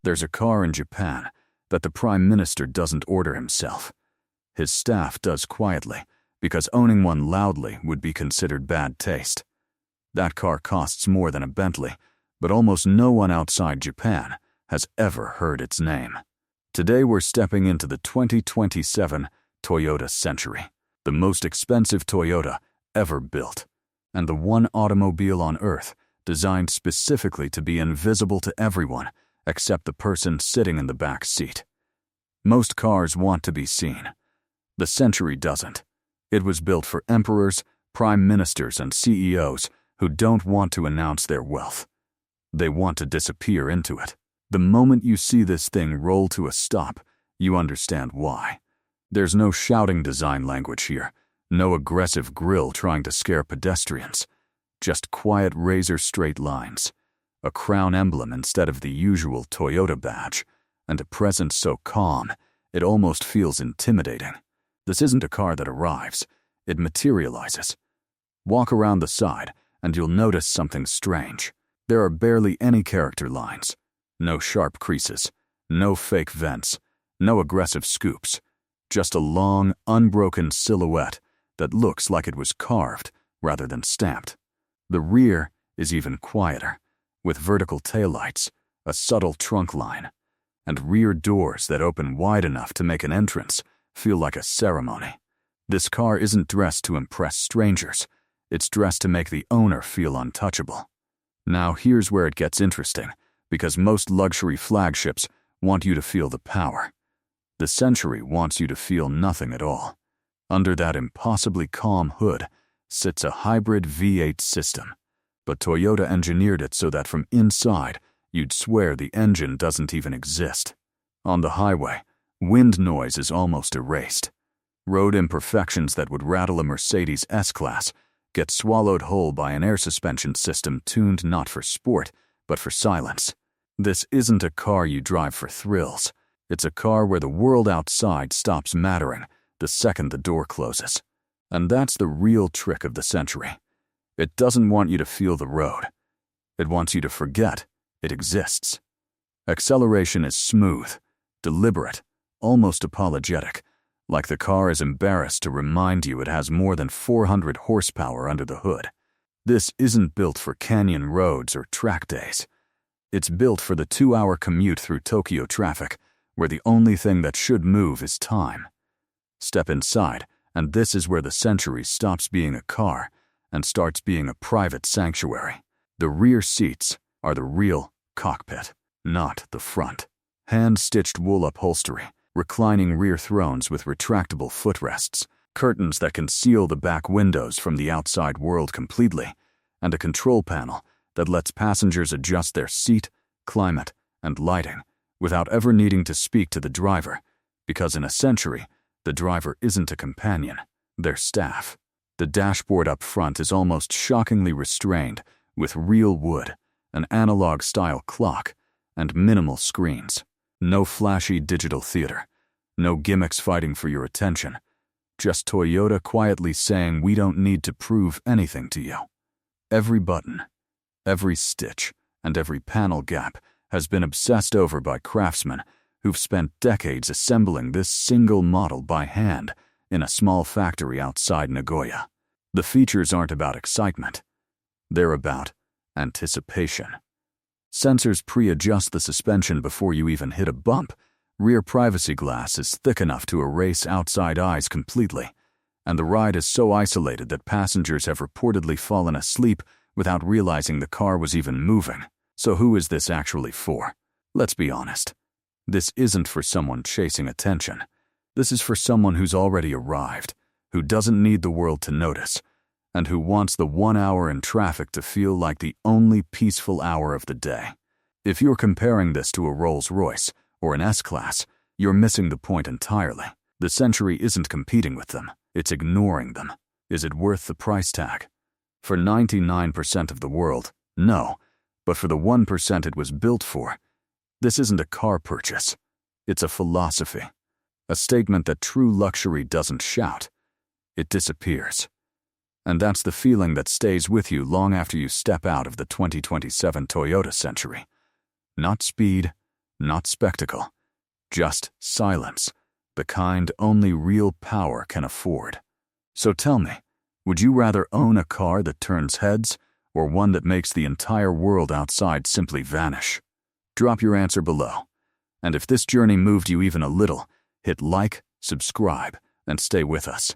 There's a car in Japan that the Prime Minister doesn't order himself. His staff does quietly, because owning one loudly would be considered bad taste. That car costs more than a Bentley, but almost no one outside Japan has ever heard its name. Today we're stepping into the 2027 Toyota Century, the most expensive Toyota ever built, and the one automobile on Earth designed specifically to be invisible to everyone except the person sitting in the back seat. Most cars want to be seen. The Century doesn't. It was built for emperors, prime ministers, and CEOs who don't want to announce their wealth. They want to disappear into it. The moment you see this thing roll to a stop, you understand why. There's no shouting design language here, no aggressive grille trying to scare pedestrians, just quiet razor-straight lines, a crown emblem instead of the usual Toyota badge, and a presence so calm it almost feels intimidating. This isn't a car that arrives, it materializes. Walk around the side and you'll notice something strange. There are barely any character lines, no sharp creases, no fake vents, no aggressive scoops, just a long, unbroken silhouette that looks like it was carved rather than stamped. The rear is even quieter, with vertical taillights, a subtle trunk line, and rear doors that open wide enough to make an entrance feel like a ceremony. This car isn't dressed to impress strangers, it's dressed to make the owner feel untouchable. Now here's where it gets interesting, because most luxury flagships want you to feel the power. The Century wants you to feel nothing at all. Under that impossibly calm hood sits a hybrid V8 system, but Toyota engineered it so that from inside you'd swear the engine doesn't even exist. On the highway, wind noise is almost erased. Road imperfections that would rattle a Mercedes S-Class get swallowed whole by an air suspension system tuned not for sport, but for silence. This isn't a car you drive for thrills. It's a car where the world outside stops mattering the second the door closes. And that's the real trick of the Century. It doesn't want you to feel the road. It wants you to forget it exists. Acceleration is smooth, deliberate, almost apologetic, like the car is embarrassed to remind you it has more than 400 horsepower under the hood. This isn't built for canyon roads or track days. It's built for the 2-hour commute through Tokyo traffic, where the only thing that should move is time. Step inside, and this is where the Century stops being a car and starts being a private sanctuary. The rear seats are the real cockpit, not the front. Hand-stitched wool upholstery, reclining rear thrones with retractable footrests, curtains that conceal the back windows from the outside world completely, and a control panel that lets passengers adjust their seat, climate, and lighting without ever needing to speak to the driver, because in a Century, the driver isn't a companion, they're staff. The dashboard up front is almost shockingly restrained with real wood, an analog-style clock, and minimal screens. No flashy digital theater, no gimmicks fighting for your attention, just Toyota quietly saying we don't need to prove anything to you. Every button, every stitch, and every panel gap has been obsessed over by craftsmen who've spent decades assembling this single model by hand in a small factory outside Nagoya. The features aren't about excitement. They're about anticipation. Sensors pre-adjust the suspension before you even hit a bump. Rear privacy glass is thick enough to erase outside eyes completely, and the ride is so isolated that passengers have reportedly fallen asleep without realizing the car was even moving. So who is this actually for? Let's be honest. This isn't for someone chasing attention. This is for someone who's already arrived, who doesn't need the world to notice, and who wants the 1 hour in traffic to feel like the only peaceful hour of the day. If you're comparing this to a Rolls-Royce or an S-Class, you're missing the point entirely. The Century isn't competing with them, it's ignoring them. Is it worth the price tag? For 99% of the world, no. But for the 1% it was built for, this isn't a car purchase. It's a philosophy. A statement that true luxury doesn't shout. It disappears. And that's the feeling that stays with you long after you step out of the 2027 Toyota Century. Not speed, Not spectacle, just silence, the kind only real power can afford. So tell me, would you rather own a car that turns heads or one that makes the entire world outside simply vanish? Drop your answer below. And if this journey moved you even a little, hit like, subscribe, and stay with us.